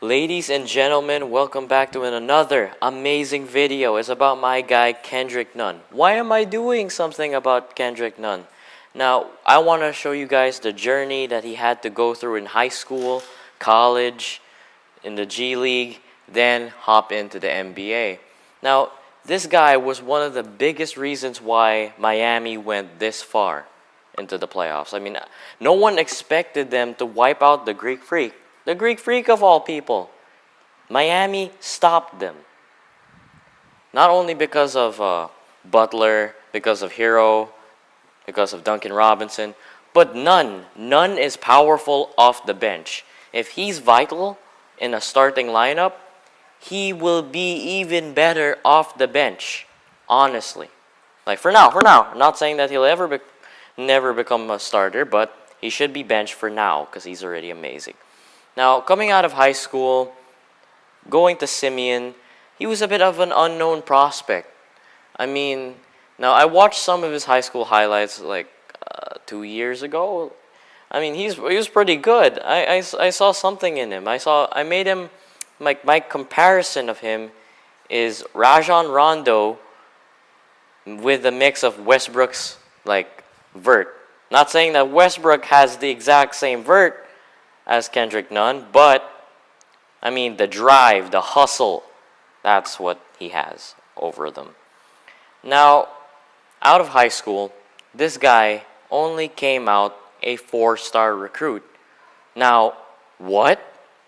Ladies and gentlemen, welcome back to another amazing video. It's about my guy Kendrick Nunn. Why am I doing something about Kendrick Nunn? Now, I want to show you guys the journey that he had to go through in high school, college, in the G League, then hop into the NBA. Now, this guy was one of the biggest reasons why Miami went this far into the playoffs. I mean, no one expected them to wipe out the Greek Freak. The Greek Freak of all people. Miami stopped them. Not only because of Butler, because of Hero, because of Duncan Robinson, but Nunn. Nunn is powerful off the bench. If he's vital in a starting lineup, he will be even better off the bench. Honestly. Like for now. I'm not saying that he'll never become a starter, but he should be benched for now because he's already amazing. Now, coming out of high school, going to Simeon, he was a bit of an unknown prospect. I mean, now I watched some of his high school highlights like 2 years ago. I mean, he was pretty good. I saw something in him. I made him, like my comparison of him is Rajon Rondo with a mix of Westbrook's like vert. Not saying that Westbrook has the exact same vert as Kendrick Nunn, but I mean the drive, the hustle, that's what he has over them. Now, out of high school, this guy only came out a 4-star recruit. Now, what?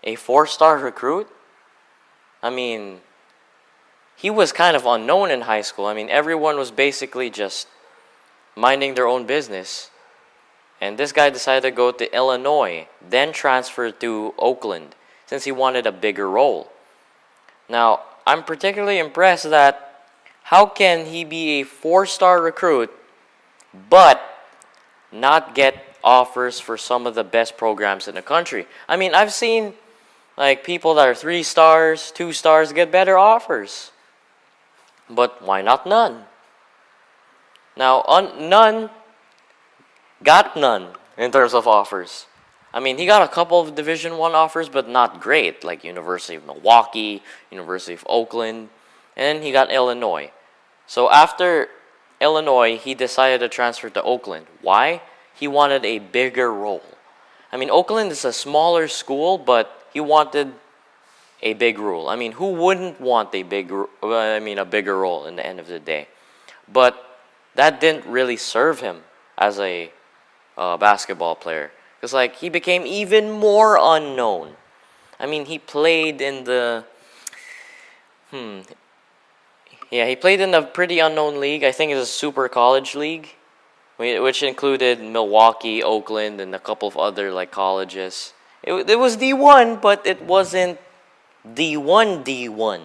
A 4-star recruit? I mean, he was kind of unknown in high school. I mean, everyone was basically just minding their own business. And this guy decided to go to Illinois, then transferred to Oakland, since he wanted a bigger role. Now, I'm particularly impressed that how can he be a 4-star recruit, but not get offers for some of the best programs in the country? I mean, I've seen like people that are 3 stars, 2 stars get better offers. But why not Nunn? Now, Nunn got none in terms of offers. I mean, he got a couple of Division I offers, but not great, like University of Milwaukee, University of Oakland, and he got Illinois. So after Illinois, he decided to transfer to Oakland. Why? He wanted a bigger role. I mean, Oakland is a smaller school, but he wanted a big role. I mean, who wouldn't want a bigger role in the end of the day? But that didn't really serve him as a basketball player, because like he became even more unknown. I mean, he played in the he played in a pretty unknown league. I think it's a super college league, which included Milwaukee, Oakland, and a couple of other like colleges. It was D1, but it wasn't D1.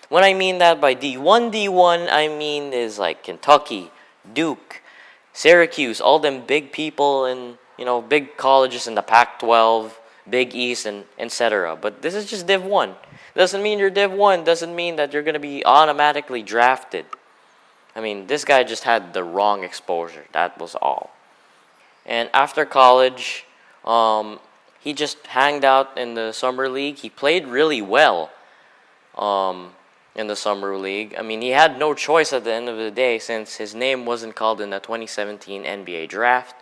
What I mean that by D1, I mean is like Kentucky, Duke, Syracuse, all them big people and big colleges in the Pac-12, Big East, and etc. But this is just Div 1. Doesn't mean you're Div 1. Doesn't mean that you're going to be automatically drafted. I mean, this guy just had the wrong exposure. That was all. And after college, he just hanged out in the summer league. He played really well in the summer league. I mean, he had no choice at the end of the day since his name wasn't called in the 2017 NBA draft.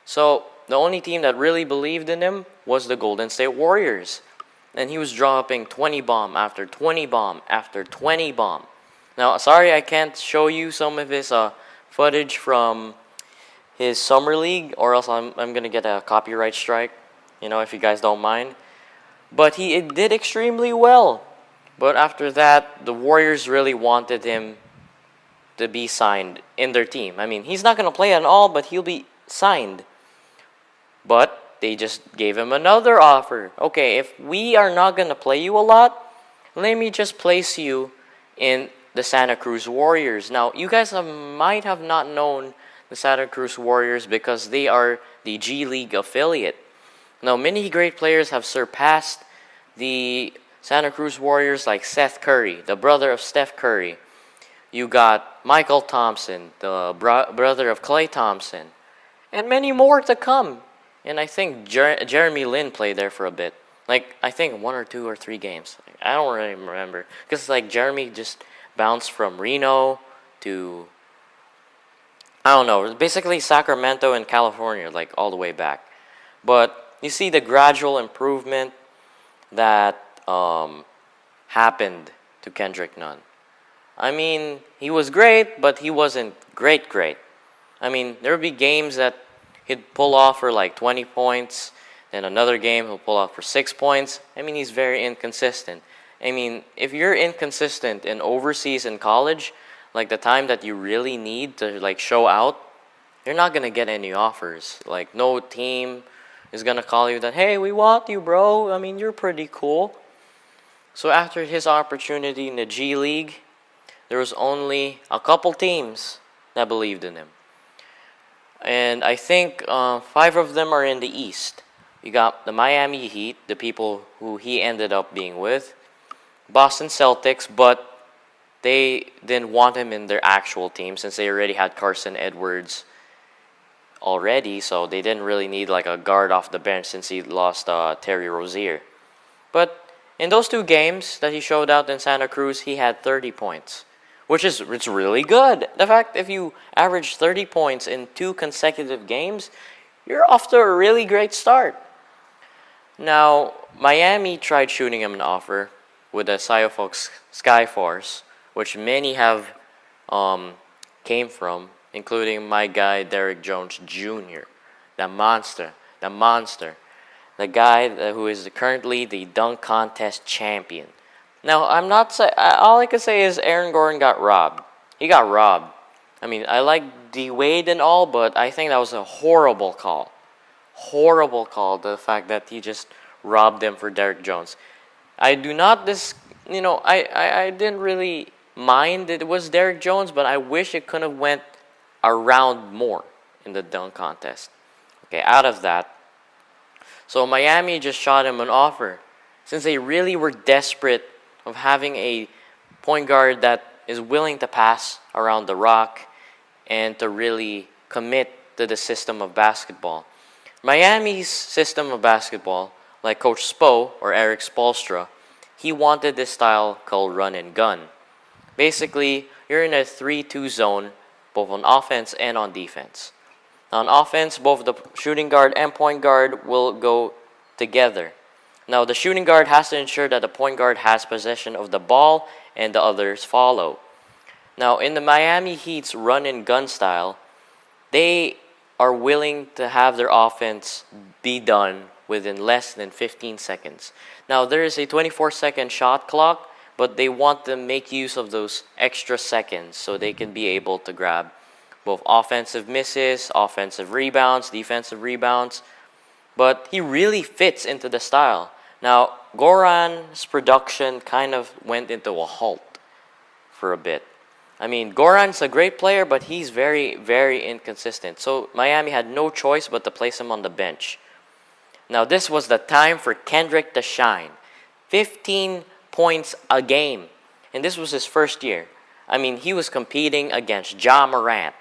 So the only team that really believed in him was the Golden State Warriors. And he was dropping 20 bomb after 20 bomb after 20 bomb. Now, sorry I can't show you some of his footage from his summer league, or else I'm going to get a copyright strike, if you guys don't mind. But he did extremely well. But after that, the Warriors really wanted him to be signed in their team. I mean, he's not going to play at all, but he'll be signed. But they just gave him another offer. Okay, if we are not going to play you a lot, let me just place you in the Santa Cruz Warriors. Now, you guys might have not known the Santa Cruz Warriors because they are the G League affiliate. Now, many great players have surpassed the Santa Cruz Warriors, like Seth Curry, the brother of Steph Curry. You got Michael Thompson, the brother of Klay Thompson, and many more to come. And I think Jeremy Lin played there for a bit. Like, I think 1 or 2 or 3 games. I don't really remember. Because, like, Jeremy just bounced from Reno to, I don't know, basically Sacramento and California, like, all the way back. But you see the gradual improvement that happened to Kendrick Nunn. I mean, he was great, but he wasn't great. I mean, there would be games that he'd pull off for like 20 points, then another game he'll pull off for 6 points. I mean, he's very inconsistent. I mean, if you're inconsistent in overseas and college, like the time that you really need to like show out, you're not gonna get any offers. Like no team is gonna call you that, hey, we want you, bro. I mean, you're pretty cool. So after his opportunity in the G League, there was only a couple teams that believed in him. And I think 5 of them are in the East. You got the Miami Heat, the people who he ended up being with, Boston Celtics, but they didn't want him in their actual team since they already had Carson Edwards already, so they didn't really need like a guard off the bench since he lost Terry Rozier. But in those 2 games that he showed out in Santa Cruz, he had 30 points, which is it's really good. The fact if you average 30 points in 2 consecutive games, you're off to a really great start. Now, Miami tried shooting him an offer with the Skyfox Skyforce, which many have came from, including my guy Derrick Jones Jr., the monster, the guy who is currently the dunk contest champion. Now, I'm not say all I can say is Aaron Gordon got robbed. He got robbed. I mean, I like D Wade and all, but I think that was a horrible call. Horrible call. The fact that he just robbed them for Derrick Jones. I do not I didn't really mind that it was Derrick Jones, but I wish it could have went around more in the dunk contest. Okay, out of that. So Miami just shot him an offer since they really were desperate of having a point guard that is willing to pass around the rock and to really commit to the system of basketball. Miami's system of basketball, like Coach Spo or Eric Spoelstra, he wanted this style called run and gun. Basically, you're in a 3-2 zone, both on offense and on defense. On offense, both the shooting guard and point guard will go together. Now, the shooting guard has to ensure that the point guard has possession of the ball and the others follow. Now, in the Miami Heat's run and gun style, they are willing to have their offense be done within less than 15 seconds. Now, there is a 24-second shot clock, but they want to make use of those extra seconds so they can be able to grab both offensive misses, offensive rebounds, defensive rebounds. But he really fits into the style. Now, Goran's production kind of went into a halt for a bit. I mean, Goran's a great player, but he's very, very inconsistent. So Miami had no choice but to place him on the bench. Now, this was the time for Kendrick to shine. 15 points a game. And this was his first year. I mean, he was competing against Ja Morant,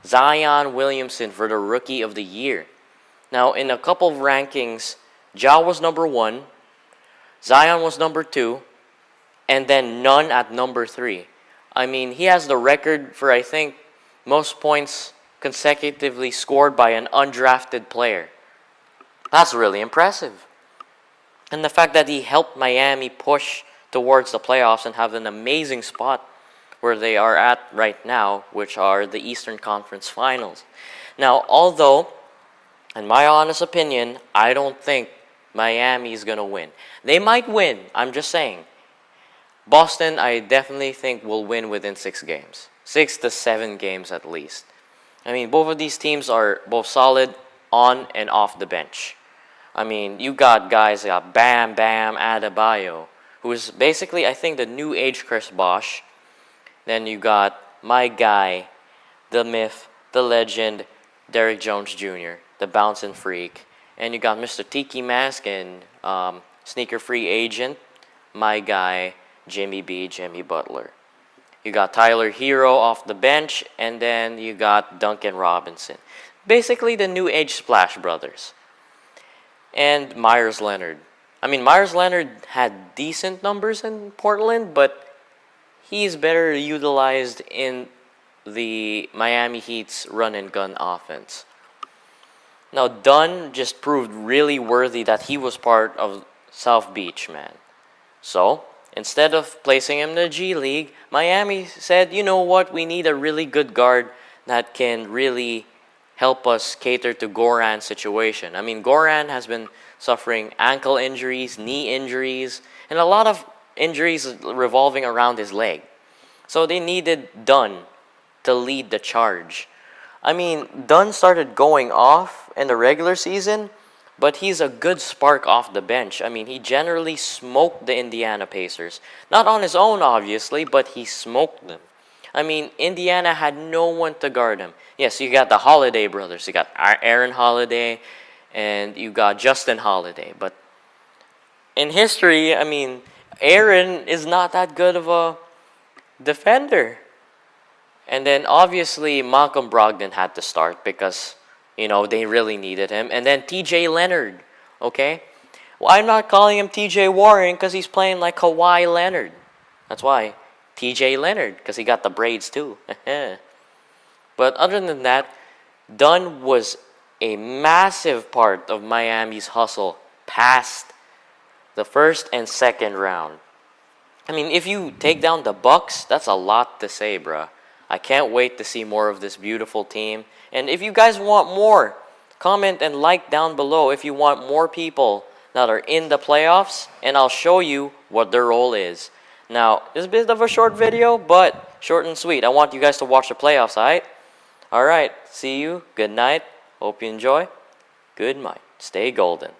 Zion Williamson for the Rookie of the Year. Now, in a couple of rankings, Ja was number 1, Zion was number 2, and then Nunn at number 3. I mean, he has the record for, I think, most points consecutively scored by an undrafted player. That's really impressive. And the fact that he helped Miami push towards the playoffs and have an amazing spot where they are at right now, which are the Eastern Conference Finals. Now, although, in my honest opinion, I don't think Miami is going to win. They might win, I'm just saying. Boston, I definitely think, will win within 6 games. 6 to 7 games at least. I mean, both of these teams are both solid on and off the bench. I mean, you got guys like Bam Bam Adebayo, who is basically, I think, the new age Chris Bosh. Then you got my guy, the myth, the legend, Derrick Jones Jr., the bouncing freak. And you got Mr. Tiki Mask and sneaker free agent, my guy, Jimmy Butler. You got Tyler Hero off the bench, and then you got Duncan Robinson. Basically the new age Splash Brothers. And Myers Leonard. I mean, Myers Leonard had decent numbers in Portland, but he's better utilized in the Miami Heat's run and gun offense. Now, Dunn just proved really worthy that he was part of South Beach, man. So, instead of placing him in the G League, Miami said, you know what, we need a really good guard that can really help us cater to Goran's situation. I mean, Goran has been suffering ankle injuries, knee injuries, and a lot of injuries revolving around his leg. So they needed Dunn to lead the charge. I mean, Dunn started going off in the regular season, but he's a good spark off the bench. I mean, he generally smoked the Indiana Pacers. Not on his own, obviously, but he smoked them. I mean, Indiana had no one to guard him. Yes, you got the Holiday brothers. You got Aaron Holiday, and you got Justin Holiday. But in history, I mean, Aaron is not that good of a defender. And then obviously Malcolm Brogdon had to start because, you know, they really needed him. And then TJ Leonard, okay? Well, I'm not calling him TJ Warren because he's playing like Kawhi Leonard. That's why. TJ Leonard, because he got the braids too. But other than that, Dunn was a massive part of Miami's hustle past the first and second round. I mean, if you take down the Bucks, that's a lot to say, bruh. I can't wait to see more of this beautiful team. And if you guys want more, comment and like down below if you want more people that are in the playoffs, and I'll show you what their role is. Now, it's a bit of a short video, but short and sweet. I want you guys to watch the playoffs, alright? Alright, see you. Good night. Hope you enjoy. Good night. Stay golden.